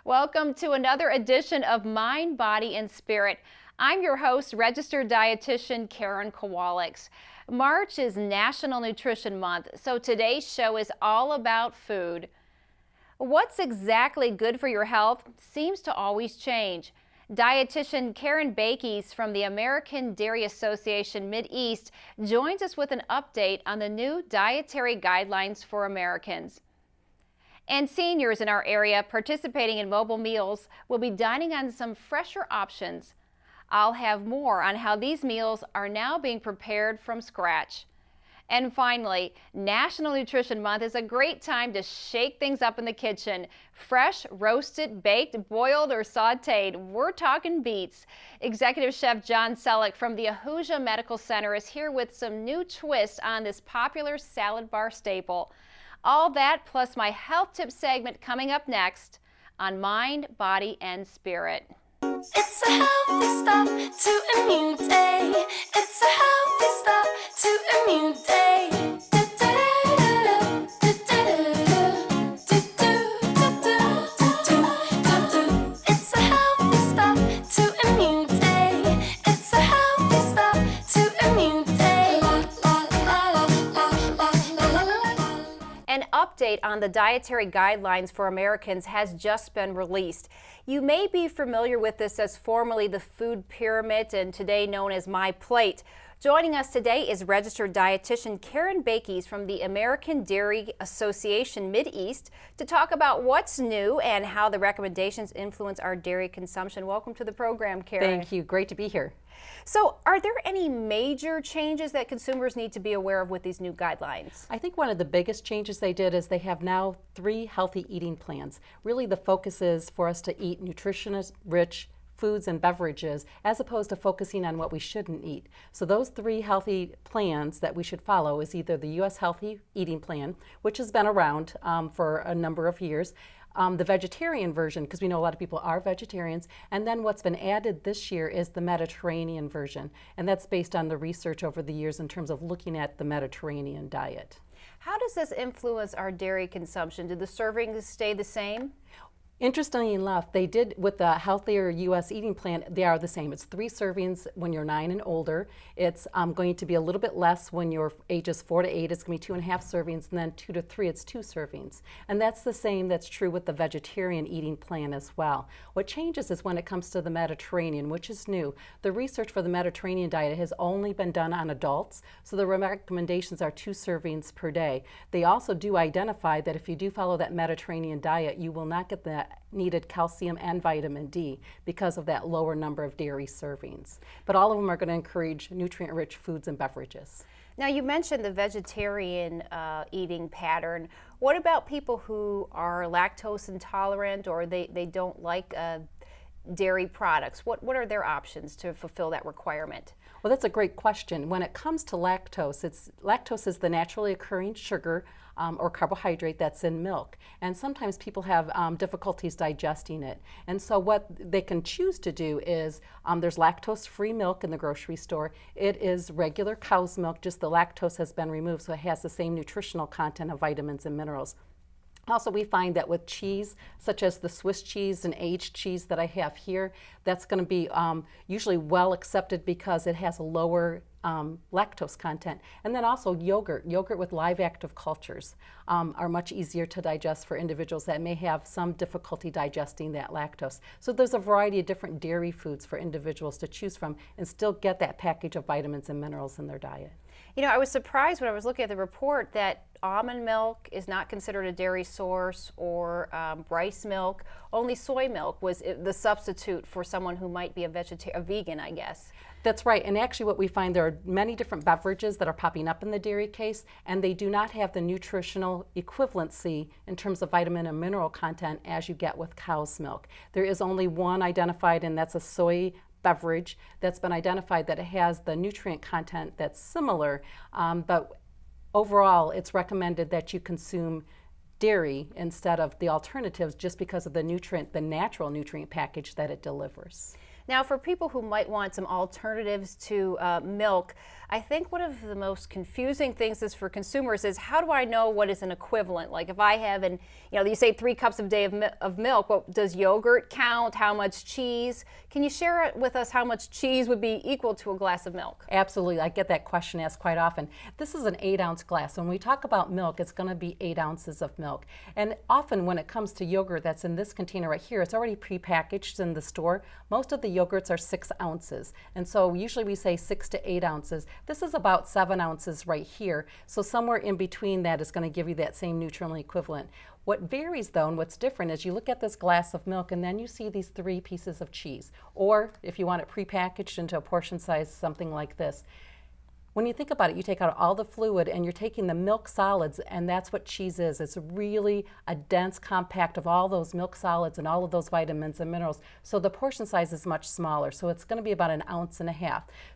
Welcome to another edition of Mind, Body, and Spirit. I'm your host, registered dietitian Karen Kawolics. March is National Nutrition Month, so today's show is all about food. What's exactly good for your health seems to always change. Dietitian Karen Bakies from the American Dairy Association Mideast joins us with an update on the new Dietary Guidelines for Americans. And seniors in our area participating in mobile meals will be dining on some fresher options. I'll have more on how these meals are now being prepared from scratch. And finally, National Nutrition Month is a great time to shake things up in the kitchen. Fresh, roasted, baked, boiled, or sauteed. We're talking beets. Executive Chef John Selick from the Ahuja Medical Center is here with some new twists on this popular salad bar staple. All that plus my health tip segment coming up next on Mind, Body, and Spirit. It's a healthy start to a new day. It's a healthy start to a new day. It's a healthy start to a new day. It's a healthy start to a new day. An update on the Dietary Guidelines for Americans has just been released. You may be familiar with this as formerly the Food Pyramid and today known as My Plate. Joining us today is registered dietitian Karen Bakies from the American Dairy Association Mideast to talk about what's new and how the recommendations influence our dairy consumption. Welcome to the program, Karen. Thank you. Great to be here. So, are there any major changes that consumers need to be aware of with these new guidelines? I think one of the biggest changes they did is they have now 3 healthy eating plans. Really the focus is for us to eat nutrition-rich foods and beverages as opposed to focusing on what we shouldn't eat. So those 3 healthy plans that we should follow is either the U.S. Healthy Eating Plan, which has been around for a number of years, the vegetarian version, because we know a lot of people are vegetarians, and then what's been added this year is the Mediterranean version, and that's based on the research over the years in terms of looking at the Mediterranean diet. How does this influence our dairy consumption? Do the servings stay the same? Interestingly enough, they did with the healthier U.S. eating plan, they are the same. It's 3 servings when you're 9 and older. It's going to be a little bit less when you're ages 4 to 8. It's going to be 2.5 servings, and then 2 to 3, it's 2 servings. And that's the same that's true with the vegetarian eating plan as well. What changes is when it comes to the Mediterranean, which is new. The research for the Mediterranean diet has only been done on adults, so the recommendations are 2 servings per day. They also do identify that if you do follow that Mediterranean diet, you will not get that needed calcium and vitamin D because of that lower number of dairy servings. But all of them are going to encourage nutrient-rich foods and beverages. Now, you mentioned the vegetarian eating pattern. What about people who are lactose intolerant or they don't like dairy products? What are their options to fulfill that requirement? Well, that's a great question. When it comes to lactose, lactose is the naturally occurring sugar or carbohydrate that's in milk. And sometimes people have difficulties digesting it. And so what they can choose to do is, there's lactose-free milk in the grocery store. It is regular cow's milk, just the lactose has been removed, so it has the same nutritional content of vitamins and minerals. Also, we find that with cheese, such as the Swiss cheese and aged cheese that I have here, that's going to be usually well accepted because it has a lower lactose content. And then also yogurt with live active cultures are much easier to digest for individuals that may have some difficulty digesting that lactose. So there's a variety of different dairy foods for individuals to choose from and still get that package of vitamins and minerals in their diet. You know, I was surprised when I was looking at the report that almond milk is not considered a dairy source or rice milk. Only soy milk was the substitute for someone who might be a vegan, I guess. That's right, and actually what we find, there are many different beverages that are popping up in the dairy case, and they do not have the nutritional equivalency in terms of vitamin and mineral content as you get with cow's milk. There is only one identified, and that's a soy beverage that's been identified that it has the nutrient content that's similar, but overall it's recommended that you consume dairy instead of the alternatives just because of the natural nutrient package that it delivers. Now, for people who might want some alternatives to milk, I think one of the most confusing things is for consumers is, how do I know what is an equivalent? Like if I have you say 3 cups a day of milk, well, does yogurt count? How much cheese? Can you share with us how much cheese would be equal to a glass of milk? Absolutely, I get that question asked quite often. This is an 8-ounce glass. When we talk about milk, it's going to be 8 ounces of milk. And often when it comes to yogurt that's in this container right here, it's already prepackaged in the store. Most of the yogurts are 6 ounces. And so usually we say 6 to 8 ounces. This is about 7 ounces right here. So somewhere in between that is going to give you that same nutritional equivalent. What varies though, and what's different, is you look at this glass of milk and then you see these 3 pieces of cheese. Or if you want it prepackaged into a portion size, something like this. When you think about it, you take out all the fluid and you're taking the milk solids, and that's what cheese is. It's really a dense compact of all those milk solids and all of those vitamins and minerals. So the portion size is much smaller. So it's going to be about 1.5 ounces.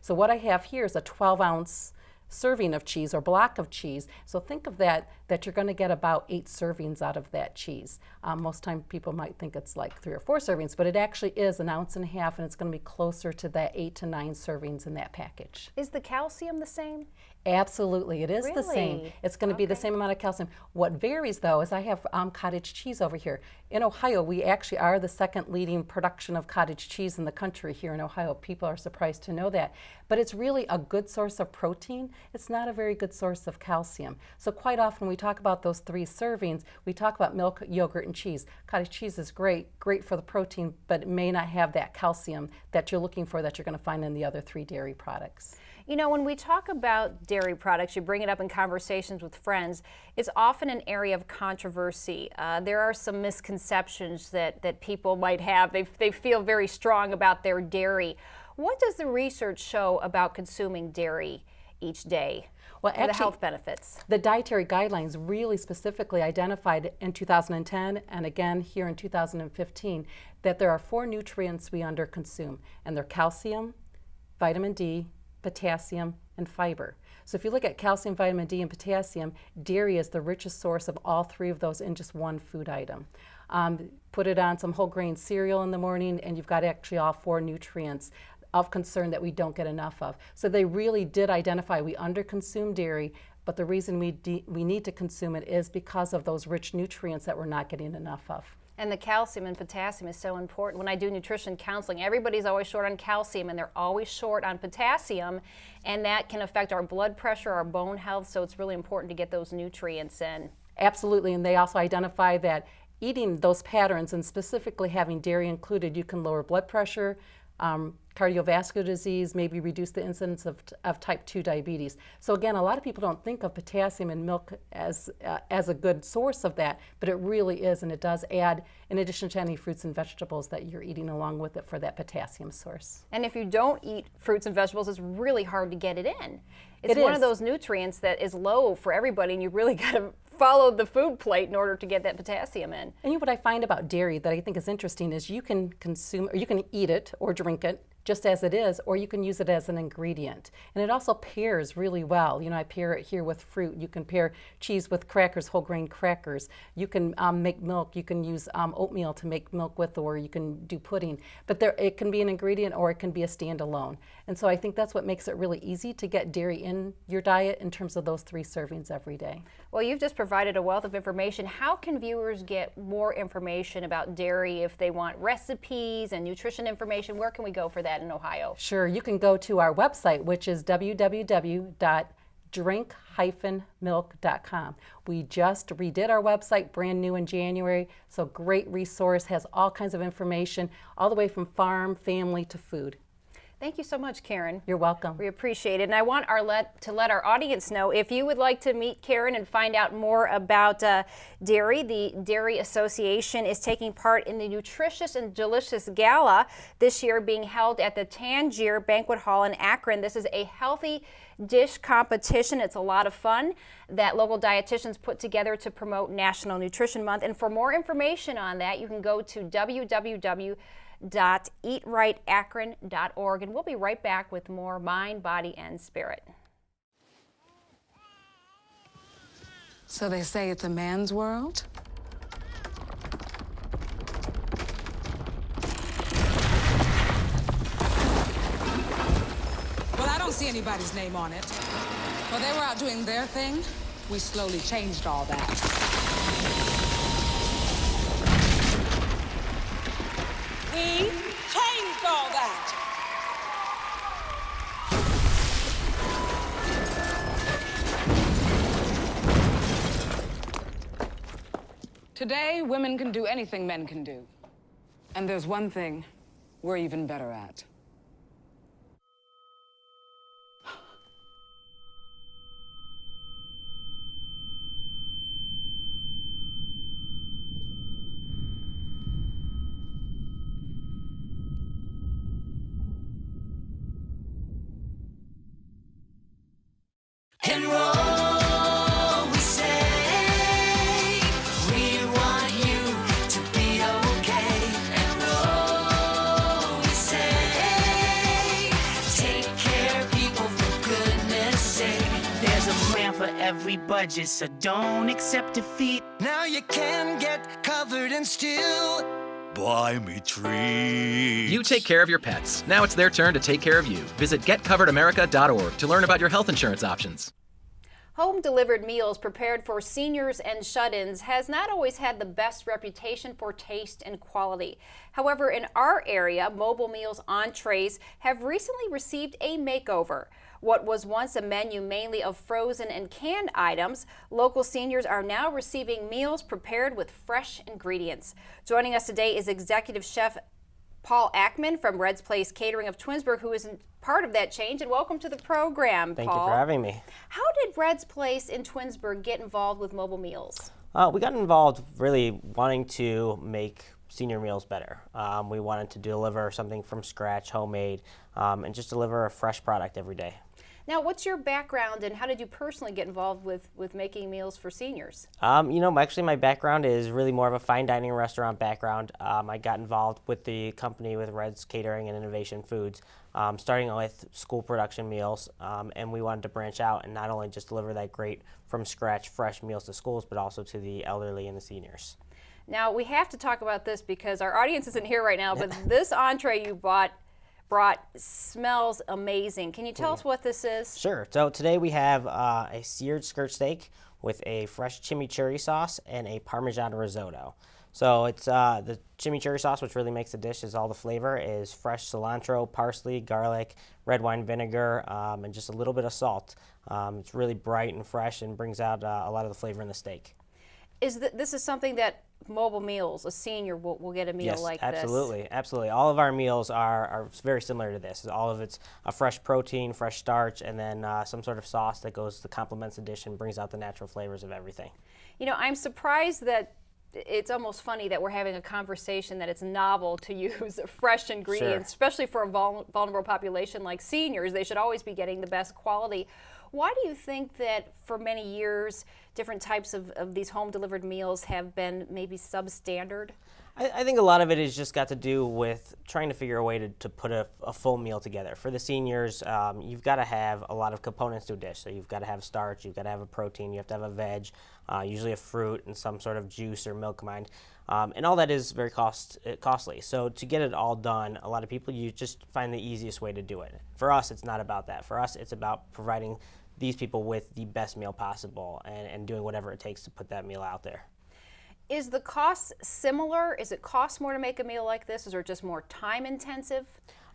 So what I have here is a 12-ounce serving of cheese or block of cheese. So think of that you're going to get about 8 servings out of that cheese. Most time people might think it's like 3 or 4 servings, but it actually is 1.5 ounces, and it's going to be closer to that 8 to 9 servings in that package. Is the calcium the same? Absolutely, it is the same. Really? It's going to be the same amount of calcium. What varies though is I have cottage cheese over here. In Ohio, we actually are the 2nd leading production of cottage cheese in the country here in Ohio. People are surprised to know that. But it's really a good source of protein. It's not a very good source of calcium. So quite often when we talk about those 3 servings, we talk about milk, yogurt, and cheese. Cottage cheese is great for the protein, but it may not have that calcium that you're looking for that you're going to find in the other 3 dairy products. You know, when we talk about dairy products, you bring it up in conversations with friends, it's often an area of controversy. There are some misconceptions that people might have. They feel very strong about their dairy. What does the research show about consuming dairy each day? Well, actually, the health benefits. The Dietary Guidelines really specifically identified in 2010 and again here in 2015 that there are 4 nutrients we underconsume, and they're calcium, vitamin D, potassium, and fiber. So if you look at calcium, vitamin D, and potassium, dairy is the richest source of all 3 of those in just one food item. Put it on some whole grain cereal in the morning and you've got actually all 4 nutrients of concern that we don't get enough of. So they really did identify we underconsume dairy, but the reason we need to consume it is because of those rich nutrients that we're not getting enough of. And the calcium and potassium is so important. When I do nutrition counseling, everybody's always short on calcium and they're always short on potassium, and that can affect our blood pressure, our bone health, so it's really important to get those nutrients in. Absolutely, and they also identify that eating those patterns and specifically having dairy included, you can lower blood pressure, cardiovascular disease, maybe reduce the incidence of type 2 diabetes. So again, a lot of people don't think of potassium in milk as a good source of that, but it really is, and it does add, in addition to any fruits and vegetables that you're eating along with it, for that potassium source. And if you don't eat fruits and vegetables, it's really hard to get it in. It's one of those nutrients that is low for everybody, and you really got to follow the food plate in order to get that potassium in. And what I find about dairy that I think is interesting is you can consume, or you can eat it or drink it just as it is, or you can use it as an ingredient. And it also pairs really well. You know, I pair it here with fruit. You can pair cheese with crackers, whole grain crackers. You can make milk. You can use oatmeal to make milk with, or you can do pudding. But it can be an ingredient or it can be a standalone. And so I think that's what makes it really easy to get dairy in your diet in terms of those 3 servings every day. Well, you've just provided a wealth of information. How can viewers get more information about dairy if they want recipes and nutrition information? Where can we go for that in Ohio? Sure, you can go to our website, which is www.drink-milk.com. We just redid our website, brand new in January, so great resource, has all kinds of information, all the way from farm, family to food. Thank you so much, Karen. You're welcome. We appreciate it. And I want to let our audience know, if you would like to meet Karen and find out more about dairy, the Dairy Association is taking part in the Nutritious and Delicious Gala this year, being held at the Tangier Banquet Hall in Akron. This is a healthy dish competition. It's a lot of fun that local dietitians put together to promote National Nutrition Month. And for more information on that, you can go to www.eatrightakron.org, and we'll be right back with more Mind, Body, and Spirit. So they say it's a man's world? anybody's name on it. While they were out doing their thing, we slowly changed all that. We changed all that. Today, women can do anything men can do. And there's one thing we're even better at. Enroll, we say. We want you to be okay. Enroll, we say. Take care, people, for goodness sake. There's a plan for every budget, so don't accept defeat. Now you can get covered and still buy me treats. You take care of your pets. Now it's their turn to take care of you. Visit getcoveredamerica.org to learn about your health insurance options. Home-delivered meals prepared for seniors and shut-ins has not always had the best reputation for taste and quality. However, in our area, mobile meals on trays have recently received a makeover. What was once a menu mainly of frozen and canned items, local seniors are now receiving meals prepared with fresh ingredients. Joining us today is Executive Chef Paul Ackman from Red's Place Catering of Twinsburg, who is part of that change. And welcome to the program, Thank Paul. you for having me. How did Red's Place in Twinsburg get involved with mobile meals? We got involved really wanting to make senior meals better. We wanted to deliver something from scratch, homemade, and just deliver a fresh product every day. Now, what's your background and how did you personally get involved with making meals for seniors? Actually my background is really more of a fine dining restaurant background. I got involved with the company with Red's Catering and Innovation Foods, starting with school production meals, and we wanted to branch out and not only just deliver that great from scratch fresh meals to schools, but also to the elderly and the seniors. Now, we have to talk about this because our audience isn't here right now, but this entree you brought smells amazing. Can you tell us what this is? Sure. So today we have a seared skirt steak with a fresh chimichurri sauce and a Parmesan risotto. So it's the chimichurri sauce, which really makes the dish, is all the flavor, is fresh cilantro, parsley, garlic, red wine vinegar, and just a little bit of salt. It's really bright and fresh and brings out a lot of the flavor in the steak. This is something that mobile meals, a senior will get a meal like this? Yes, absolutely. All of our meals are very similar to this. All of it's a fresh protein, fresh starch, and then some sort of sauce that complements the dish and brings out the natural flavors of everything. You know, I'm surprised that it's almost funny that we're having a conversation that it's novel to use fresh ingredients, especially for a vulnerable population like seniors. They should always be getting the best quality. Why do you think that for many years different types of these home-delivered meals have been maybe substandard? I think a lot of it has just got to do with trying to figure a way to put a full meal together. For the seniors, you've got to have a lot of components to a dish. So you've got to have starch, you've got to have a protein, you have to have a veg, usually a fruit and some sort of juice or milk kind. And all that is very costly. So to get it all done, a lot of people, you just find the easiest way to do it. For us, it's not about that. For us, it's about providing these people with the best meal possible and doing whatever it takes to put that meal out there. Is the cost similar? Is it cost more to make a meal like this? Is it just more time intensive?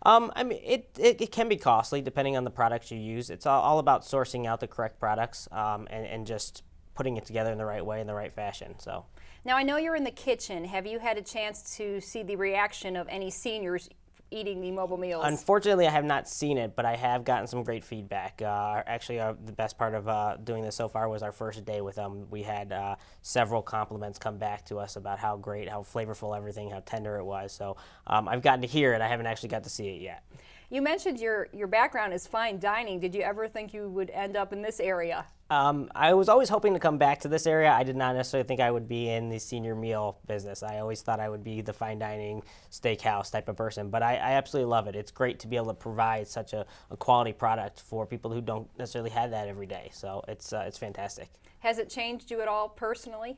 I mean, it can be costly depending on the products you use. It's all about sourcing out the correct products and just putting it together in the right way, in the right fashion. So. Now, I know you're in the kitchen. Have you had a chance to see the reaction of any seniors eating the mobile meals? Unfortunately, I have not seen it, but I have gotten some great feedback. Actually, the best part of doing this so far was our first day with them. We had several compliments come back to us about how great, how flavorful everything, how tender it was. So I've gotten to hear it. I haven't actually got to see it yet. You mentioned your background is fine dining. Did you ever think you would end up in this area? I was always hoping to come back to this area. I did not necessarily think I would be in the senior meal business. I always thought I would be the fine dining steakhouse type of person, but I absolutely love it. It's great to be able to provide such a quality product for people who don't necessarily have that every day. So it's fantastic. Has it changed you at all personally?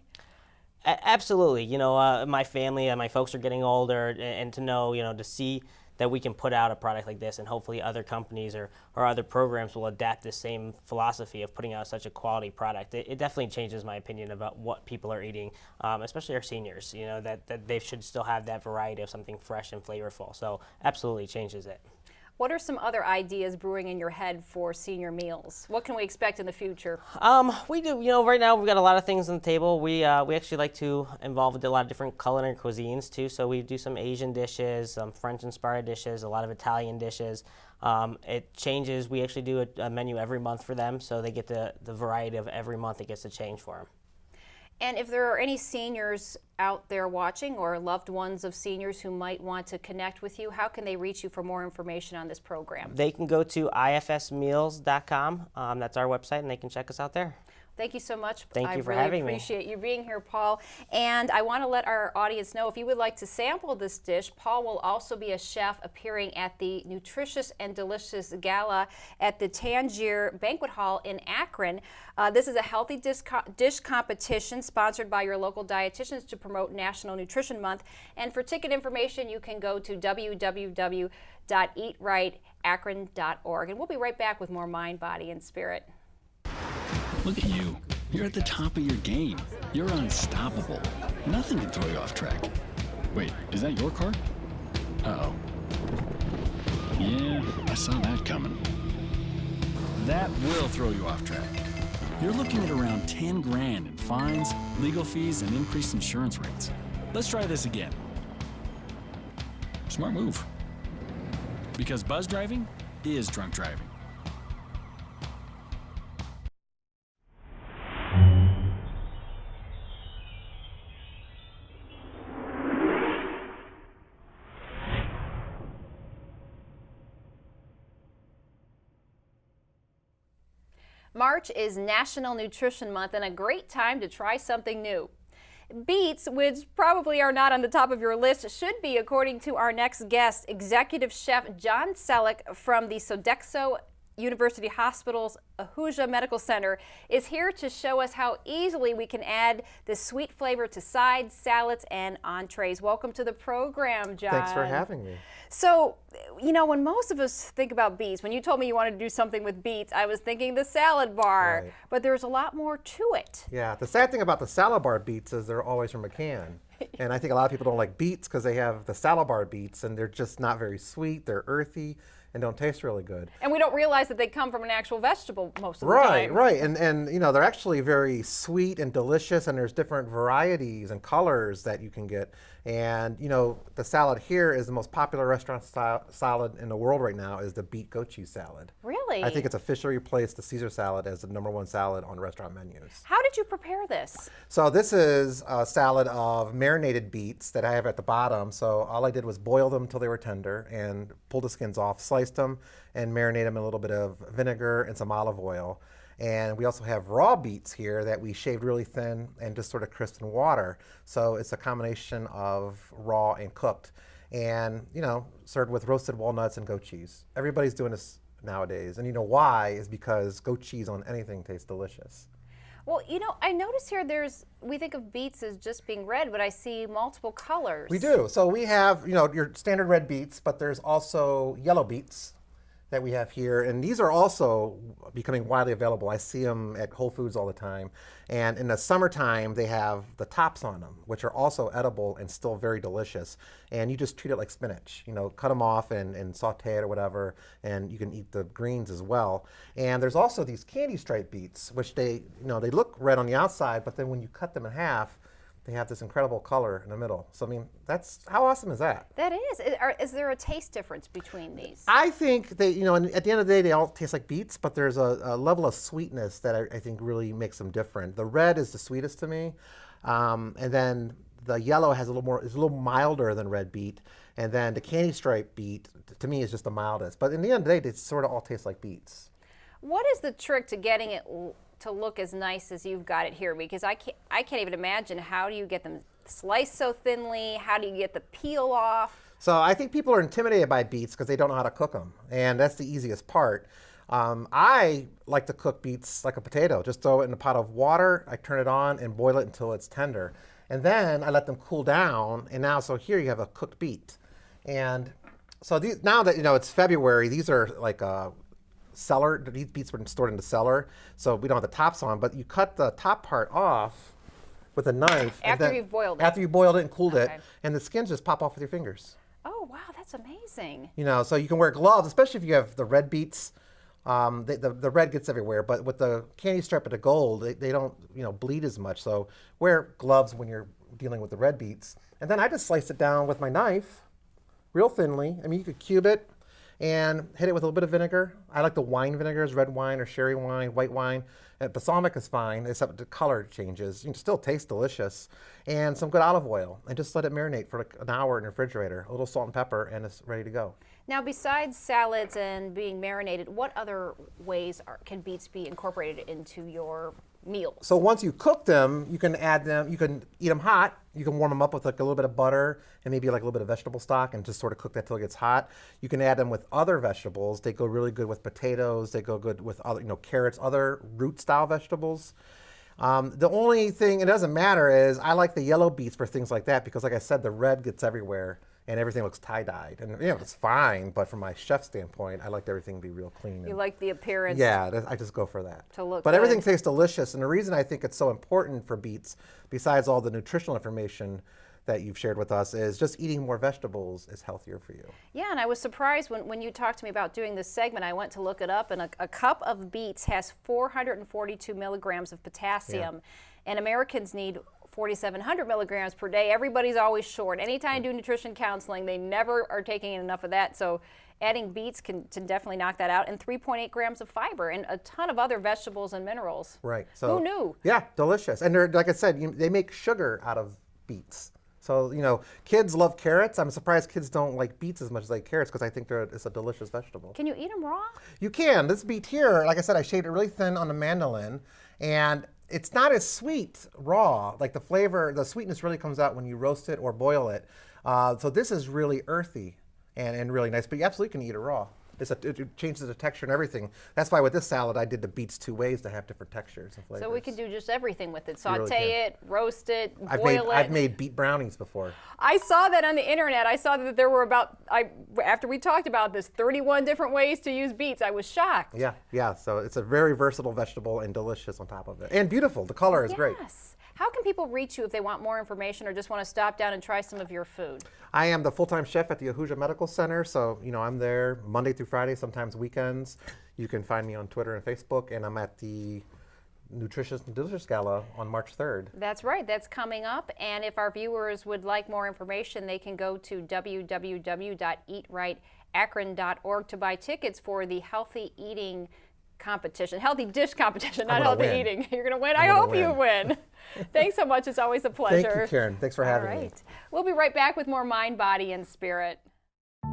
Absolutely. You know, my family and my folks are getting older, and to know, to see that we can put out a product like this, and hopefully other companies or other programs will adapt the same philosophy of putting out such a quality product. It definitely changes my opinion about what people are eating, especially our seniors, you know, that they should still have that variety of something fresh and flavorful. So absolutely changes it. What are some other ideas brewing in your head for senior meals? What can we expect in the future? We do, you know, right now we've got a lot of things on the table. We actually like to involve a lot of different culinary cuisines too. So we do some Asian dishes, some French-inspired dishes, a lot of Italian dishes. It changes. We actually do a menu every month for them, so they get the variety of every month. It gets to change for them. And if there are any seniors out there watching or loved ones of seniors who might want to connect with you, how can they reach you for more information on this program? They can go to ifsmeals.com. That's our website, and they can check us out there. Thank you so much. Thank you for really having me. I appreciate you being here, Paul. And I want to let our audience know, if you would like to sample this dish, Paul will also be a chef appearing at the Nutritious and Delicious Gala at the Tangier Banquet Hall in Akron. This is a healthy dish competition sponsored by your local dietitians to promote National Nutrition Month. And for ticket information, you can go to www.eatrightakron.org. And we'll be right back with more Mind, Body, and Spirit. Look at you. You're at the top of your game. You're unstoppable. Nothing can throw you off track. Wait, is that your car? Uh-oh. Yeah, I saw that coming. That will throw you off track. You're looking at around 10 grand in fines, legal fees, and increased insurance rates. Let's try this again. Smart move. Because buzz driving is drunk driving. March is National Nutrition Month and a great time to try something new. Beets, which probably are not on the top of your list, should be, according to our next guest, Executive Chef John Selick from the Sodexo University Hospital's Ahuja Medical Center is here to show us how easily we can add this sweet flavor to sides, salads, and entrees. Welcome to the program, John. Thanks for having me. So, you know, when most of us think about beets, when you told me you wanted to do something with beets, I was thinking the salad bar, Right. but there's a lot more to it. Yeah, the sad thing about the salad bar beets is they're always from a can. And I think a lot of people don't like beets because they have the salad bar beets and they're just not very sweet, they're earthy, and don't taste really good. And we don't realize that they come from an actual vegetable most of the Right, time. right. And you know, they're actually very sweet and delicious, and there's different varieties and colors that you can get. And you know, the salad here is the most popular restaurant style salad in the world right now is the beet goat cheese salad. Really? I think it's officially replaced the Caesar salad as the #1 salad on restaurant menus. How did you prepare this? So this is a salad of marinated beets that I have at the bottom. So all I did was boil them until they were tender and pull the skins off, sliced them, and marinate them in a little bit of vinegar and some olive oil. And we also have raw beets here that we shaved really thin and just sort of crisped in water. So it's a combination of raw and cooked. And, you know, served with roasted walnuts and goat cheese. Everybody's doing this nowadays. And you know why? Is because goat cheese on anything tastes delicious. Well, you know, I notice here we think of beets as just being red, but I see multiple colors. We do. So we have, you know, your standard red beets, but there's also yellow beets that we have here. And these are also becoming widely available. I see them at Whole Foods all the time. And in the summertime, they have the tops on them, which are also edible and still very delicious. And you just treat it like spinach. You know, cut them off and saute it or whatever, and you can eat the greens as well. And there's also these candy stripe beets, which they look red on the outside, but then when you cut them in half, they have this incredible color in the middle. So, I mean, how awesome is that? That is. Is there a taste difference between these? I think they, you know, and at the end of the day, they all taste like beets, but there's a level of sweetness that I think really makes them different. The red is the sweetest to me, and then the yellow is a little milder than red beet, and then the candy stripe beet, to me, is just the mildest. But in the end of the day, they sort of all taste like beets. What is the trick to getting it to look as nice as you've got it here? Because I can't even imagine, how do you get them sliced so thinly? How do you get the peel off? So I think people are intimidated by beets because they don't know how to cook them, and that's the easiest part. I like to cook beets like a potato. Just throw it in a pot of water, I turn it on and boil it until it's tender. And then I let them cool down, and now, so here you have a cooked beet. And So these, now that it's February, these are like cellar. These beets were stored in the cellar, so we don't have the tops on. But you cut the top part off with a knife After you've boiled it. After you boiled it and cooled Okay. it, and the skins just pop off with your fingers. Oh, wow, that's amazing. So you can wear gloves, especially if you have the red beets. The red gets everywhere, but with the candy stripe of the gold, they don't bleed as much. So wear gloves when you're dealing with the red beets. And then I just slice it down with my knife, real thinly. I mean, you could cube it and hit it with a little bit of vinegar. I like the wine vinegars, red wine or sherry wine, white wine. Balsamic is fine, except the color changes. You can still taste delicious. And some good olive oil, and just let it marinate for like an hour in the refrigerator. A little salt and pepper, and it's ready to go. Now, besides salads and being marinated, what other ways can beets be incorporated into your meals? So once you cook them, you can add them. You can eat them hot. You can warm them up with like a little bit of butter and maybe like a little bit of vegetable stock, and just sort of cook that till it gets hot. You can add them with other vegetables. They go really good with potatoes. They go good with other, carrots, other root-style vegetables. The only thing it doesn't matter is I like the yellow beets for things like that because, like I said, the red gets everywhere and everything looks tie-dyed. And it's fine, but from my chef standpoint, I like everything to be real clean. You like the appearance. Yeah, I just go for that. To look but good. Everything tastes delicious, and the reason I think it's so important for beets, besides all the nutritional information that you've shared with us, is just eating more vegetables is healthier for you. Yeah, and I was surprised when you talked to me about doing this segment. I went to look it up, and a cup of beets has 442 milligrams of potassium, and Americans need 4,700 milligrams per day. Everybody's always short. Anytime I do nutrition counseling, they never are taking enough of that. So adding beets can definitely knock that out, and 3.8 grams of fiber and a ton of other vegetables and minerals. Right. So who knew? Yeah, delicious. And they're, like I said, they make sugar out of beets. So, kids love carrots. I'm surprised kids don't like beets as much as they like carrots because I think it's a delicious vegetable. Can you eat them raw? You can. This beet here, like I said, I shaved it really thin on the mandolin, and it's not as sweet raw. Like the flavor, the sweetness really comes out when you roast it or boil it. So this is really earthy and really nice, but you absolutely can eat it raw. It changes the texture and everything. That's why with this salad, I did the beets 2 ways to have different textures and flavors. So we can do just everything with it. You really Saute can. it, roast it, boil it. I've made beet brownies before. I saw that on the internet. I saw that there were after we talked about this, 31 different ways to use beets. I was shocked. Yeah. So it's a very versatile vegetable and delicious on top of it. And beautiful. The color is great. Yes. How can people reach you if they want more information or just want to stop down and try some of your food? I am the full-time chef at the Ahuja Medical Center, so I'm there Monday through Friday, sometimes weekends. You can find me on Twitter and Facebook, and I'm at the Nutritious and Delicious Gala on March 3rd. That's right, that's coming up. And if our viewers would like more information, they can go to www.eatrightakron.org to buy tickets for the healthy eating competition, healthy dish competition, not healthy eating. You're going to win. I hope you win. Thanks so much. It's always a pleasure. Thank you, Karen. Thanks for having me. We'll be right back with more Mind, Body, and Spirit.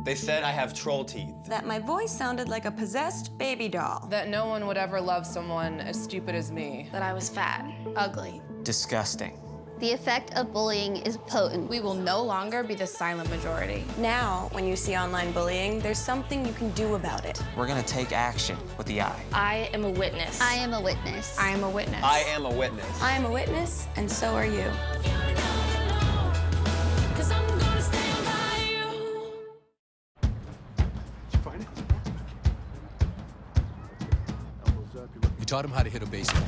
They said I have troll teeth. That my voice sounded like a possessed baby doll. That no one would ever love someone as stupid as me. That I was fat, ugly. Disgusting. The effect of bullying is potent. We will no longer be the silent majority. Now, when you see online bullying, there's something you can do about it. We're gonna take action with the I. I am a witness. I am a witness. I am a witness. I am a witness. I am a witness, and so are you. You taught him how to hit a baseball.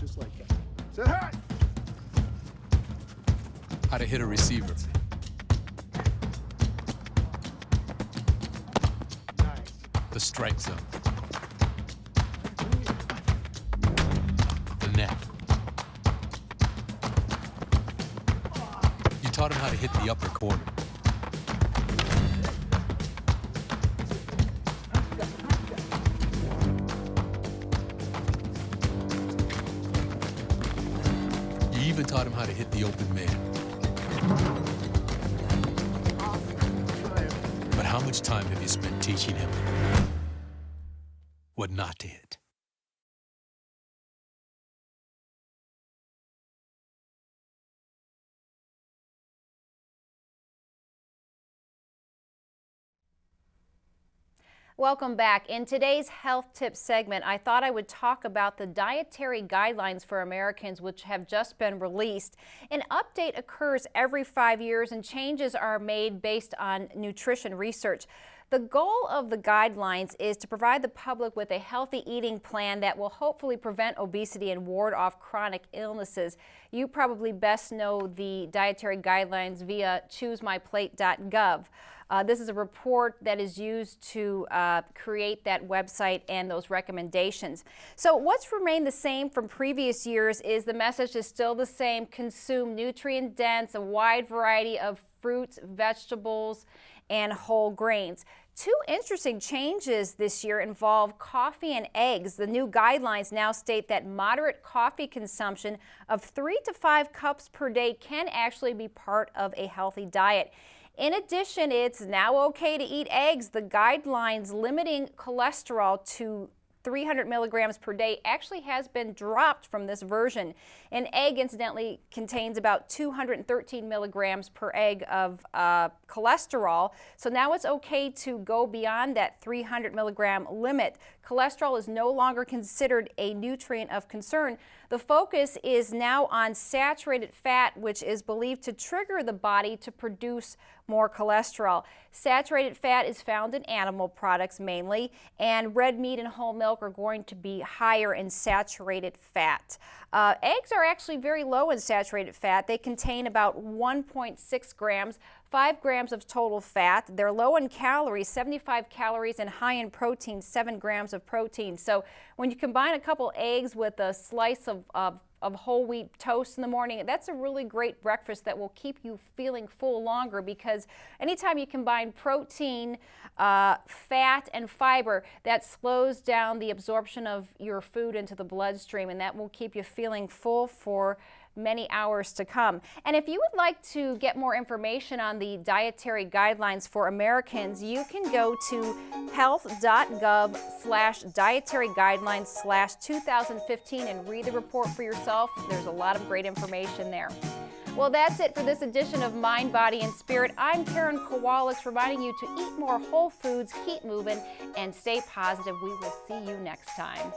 Just like that. Say hi! How to hit a receiver. Nice. The strike zone. The net. You taught him how to hit the upper corner. You even taught him how to hit the open man. But how much time have you spent teaching him what not to hit? Welcome back. In today's health tips segment, I thought I would talk about the Dietary Guidelines for Americans, which have just been released. An update occurs every 5 years and changes are made based on nutrition research. The goal of the guidelines is to provide the public with a healthy eating plan that will hopefully prevent obesity and ward off chronic illnesses. You probably best know the dietary guidelines via choosemyplate.gov. This is a report that is used to create that website and those recommendations. So what's remained the same from previous years is the message is still the same: consume nutrient-dense, a wide variety of fruits, vegetables, and whole grains. Two interesting changes this year involve coffee and eggs. The new guidelines now state that moderate coffee consumption of 3 to 5 cups per day can actually be part of a healthy diet. In addition, it's now okay to eat eggs. The guidelines limiting cholesterol to 300 milligrams per day actually has been dropped from this version. An egg, incidentally, contains about 213 milligrams per egg of cholesterol. So now it's okay to go beyond that 300 milligram limit. Cholesterol is no longer considered a nutrient of concern. The focus is now on saturated fat, which is believed to trigger the body to produce more cholesterol. Saturated fat is found in animal products mainly, and red meat and whole milk are going to be higher in saturated fat. Eggs are actually very low in saturated fat. They contain about 1.6 grams, 5 grams of total fat. They're low in calories, 75 calories, and high in protein, 7 grams of protein. So when you combine a couple eggs with a slice of whole wheat toast in the morning, that's a really great breakfast that will keep you feeling full longer, because anytime you combine protein, fat, and fiber, that slows down the absorption of your food into the bloodstream, and that will keep you feeling full for many hours to come. And if you would like to get more information on the dietary guidelines for Americans, you can go to health.gov/dietary guidelines/2015 and read the report for yourself. There's a lot of great information there. Well, that's it for this edition of Mind, Body, and Spirit. I'm Karen Kawolics, reminding you to eat more whole foods, keep moving, and stay positive. We will see you next time.